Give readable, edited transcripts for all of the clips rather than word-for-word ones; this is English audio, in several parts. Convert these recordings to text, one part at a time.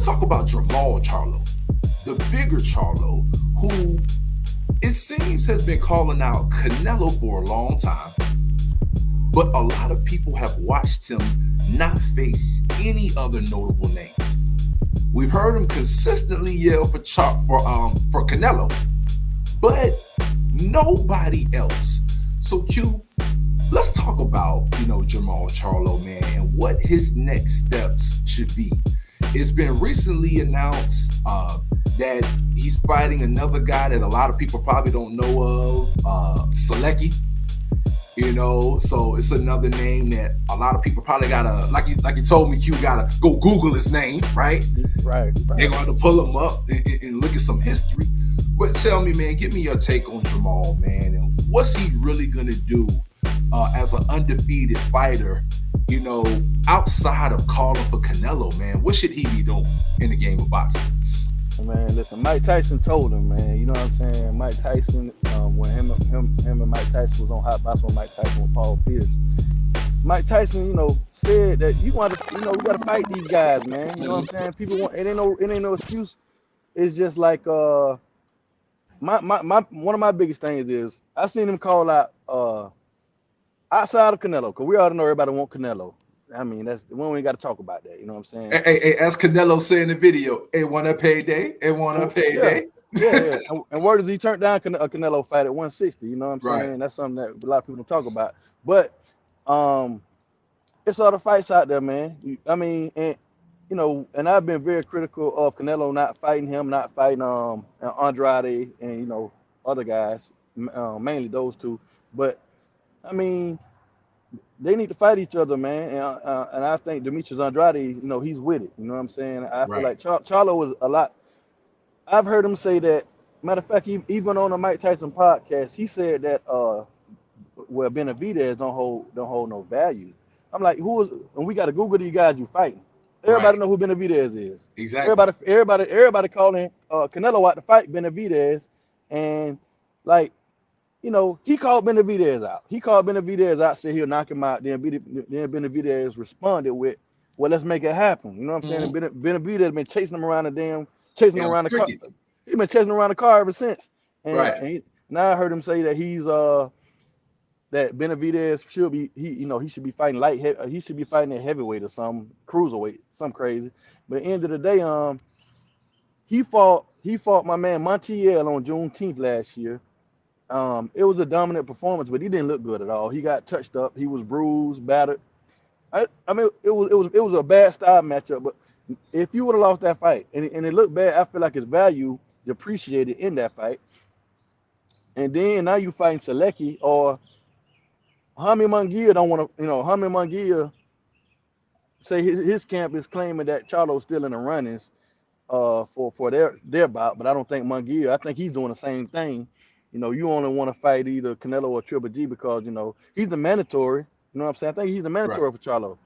let's talk about Jermall Charlo, the bigger Charlo, who it seems has been calling out Canelo for a long time, but a lot of people have watched him not face any other notable names. We've heard him consistently yell for Canelo, but nobody else. So Q, let's talk about, Jermall Charlo, man, and what his next steps should be. It's been recently announced that he's fighting another guy that a lot of people probably don't know of, Selecki. So it's another name that a lot of people probably gotta, like you told me, Q, gotta go Google his name, right? Right. They're gonna pull him up and look at some history. But tell me, man, give me your take on Jermall, man, and what's he really gonna do as an undefeated fighter, outside of calling for Canelo, man? What should he be doing in the game of boxing? Man, listen, Mike Tyson told him, man. You know what I'm saying? Mike Tyson, when him and Mike Tyson was on Hot Box with Mike Tyson with Paul Pierce. Mike Tyson, said that we got to fight these guys, man. You know what I'm saying? People want it ain't no excuse. It's just like one of my biggest things is I seen him call out outside of Canelo, because we already know everybody want Canelo. I mean, that's when we ain't got to talk about that. You know what I'm saying? Hey, as Canelo said in the video, it want a payday. It want a payday. Yeah. And where does he turn down a Canelo fight at 160? You know what I'm saying? Right. That's something that a lot of people don't talk about. But it's other fights out there, man. And I've been very critical of Canelo not fighting Andrade and other guys, mainly those two. But I mean, they need to fight each other, man. And I think Demetrius Andrade, he's with it. You know what I'm saying? I feel like Charlo was a lot. I've heard him say that. Matter of fact, even on the Mike Tyson podcast, he said that Benavidez don't hold no value. I'm like, and we got to Google these guys you fighting. Everybody know who Benavidez is. Exactly. Everybody calling Canelo out to fight Benavidez, and like, he called Benavidez out. He called Benavidez out, said he'll knock him out. Then Benavidez responded with, "Well, let's make it happen." You know what I'm saying? Benavidez been chasing him around the car. He's been chasing around the car ever since. And now I heard him say that he's that Benavidez should be he should be fighting he should be fighting at heavyweight or some cruiserweight, some crazy. But at the end of the day, he fought my man Montiel on Juneteenth last year. It was a dominant performance, but he didn't look good at all. He got touched up. He was bruised, battered. I mean, it was a bad style matchup. But if you would have lost that fight, and it looked bad, I feel like his value depreciated in that fight. And then now you fighting Selecki or Jaime Munguia. Don't want to, Jaime Munguia say his camp is claiming that Charlo's still in the runnings for their bout, but I don't think Munguia. I think he's doing the same thing. You only want to fight either Canelo or Triple G because, he's the mandatory. You know what I'm saying? I think he's the mandatory for Charlo.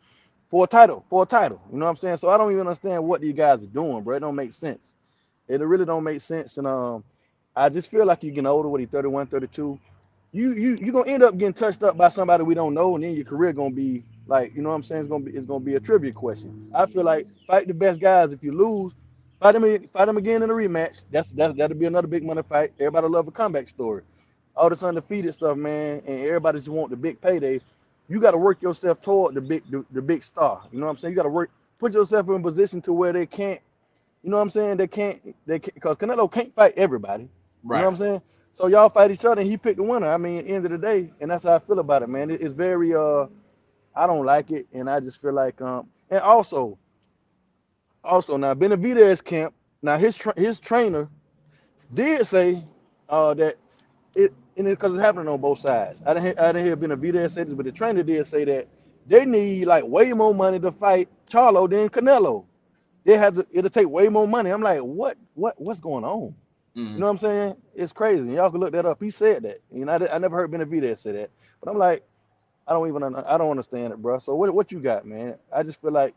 For a title. You know what I'm saying? So I don't even understand what these guys are doing, bro. It don't make sense. It really don't make sense. And I just feel like you're getting older. What, he 31, 32? You're going to end up getting touched up by somebody we don't know, and then your career going to be like, you know what I'm saying? It's going to be a trivia question. I feel like fight the best guys. If you lose, fight them again in a rematch. That'll be another big money fight. Everybody love a comeback story. All this undefeated stuff, man, and everybody just want the big payday. You got to work yourself toward the big star. You know what I'm saying? You got to put yourself in a position to where they can't. You know what I'm saying? They can't because Canelo can't fight everybody. Right. You know what I'm saying? So y'all fight each other, and he picked the winner. I mean, at the end of the day, and that's how I feel about it, man. It's very I don't like it, and I just feel like and also now Benavidez camp. Now his trainer did say that it because it's happening on both sides. I didn't hear Benavidez say this, but the trainer did say that they need like way more money to fight Charlo than Canelo. It'll take way more money. I'm like, what's going on? Mm-hmm. You know what I'm saying? It's crazy. Y'all can look that up. He said that. I never heard Benavidez say that. But I'm like, I don't understand it, bro. So what you got, man? I just feel like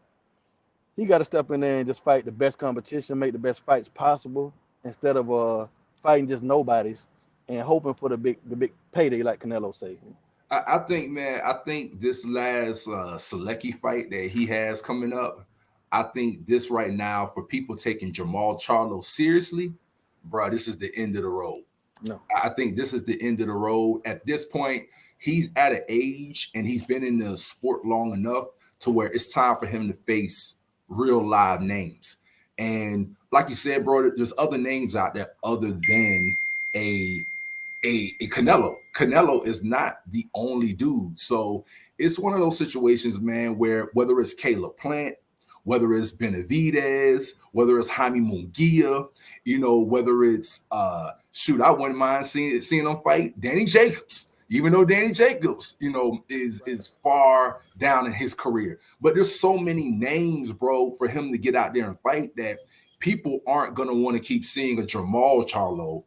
he got to step in there and just fight the best competition, make the best fights possible, instead of fighting just nobodies and hoping for the big payday like Canelo say. I think this last Selecki fight that he has coming up, I think this right now for people taking Jermall Charlo seriously, bro, this is the end of the road. No. I think this is the end of the road. At this point, he's at an age and he's been in the sport long enough to where it's time for him to face real live names. And like you said, bro, there's other names out there other than a a Canelo. Canelo is not the only dude. So it's one of those situations, man, where whether it's Caleb Plant, whether it's Benavidez, whether it's Jaime Munguia, whether it's shoot, I wouldn't mind seeing them fight Danny Jacobs. Even though Danny Jacobs, is far down in his career. But there's so many names, bro, for him to get out there and fight that people aren't gonna want to keep seeing a Jermall Charlo,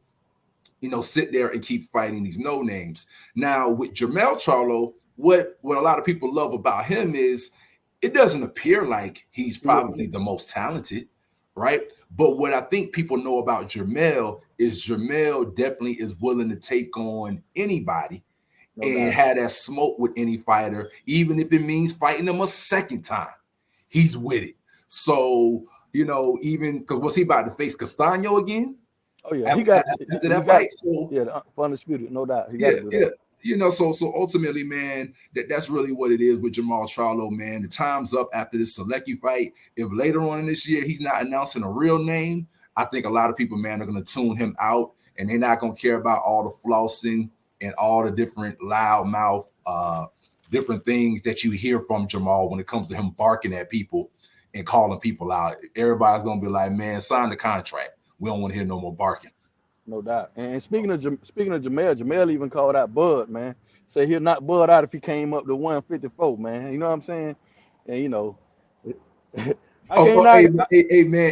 sit there and keep fighting these no names. Now with Jermall Charlo, what a lot of people love about him is it doesn't appear like he's probably the most talented, right? But what I think people know about Jermall is Jermall definitely is willing to take on anybody and have that smoke with any fighter, even if it means fighting them a second time. He's with it. So, even because was he about to face Castano again? Oh yeah, after that fight. So, yeah, undisputed, no doubt. He got to do that. So ultimately, man, that's really what it is with Jermall Charlo, man. The time's up after this Selecki fight. If later on in this year he's not announcing a real name, I think a lot of people, man, are going to tune him out, and they're not going to care about all the flossing and all the different loudmouth, different things that you hear from Jermall when it comes to him barking at people and calling people out. Everybody's going to be like, man, sign the contract. We don't want to hear no more barking. No doubt. And speaking of Jermall even called out Bud, man. Say he'll knock Bud out if he came up to 154, man. You know what I'm saying? And I can't hey, man.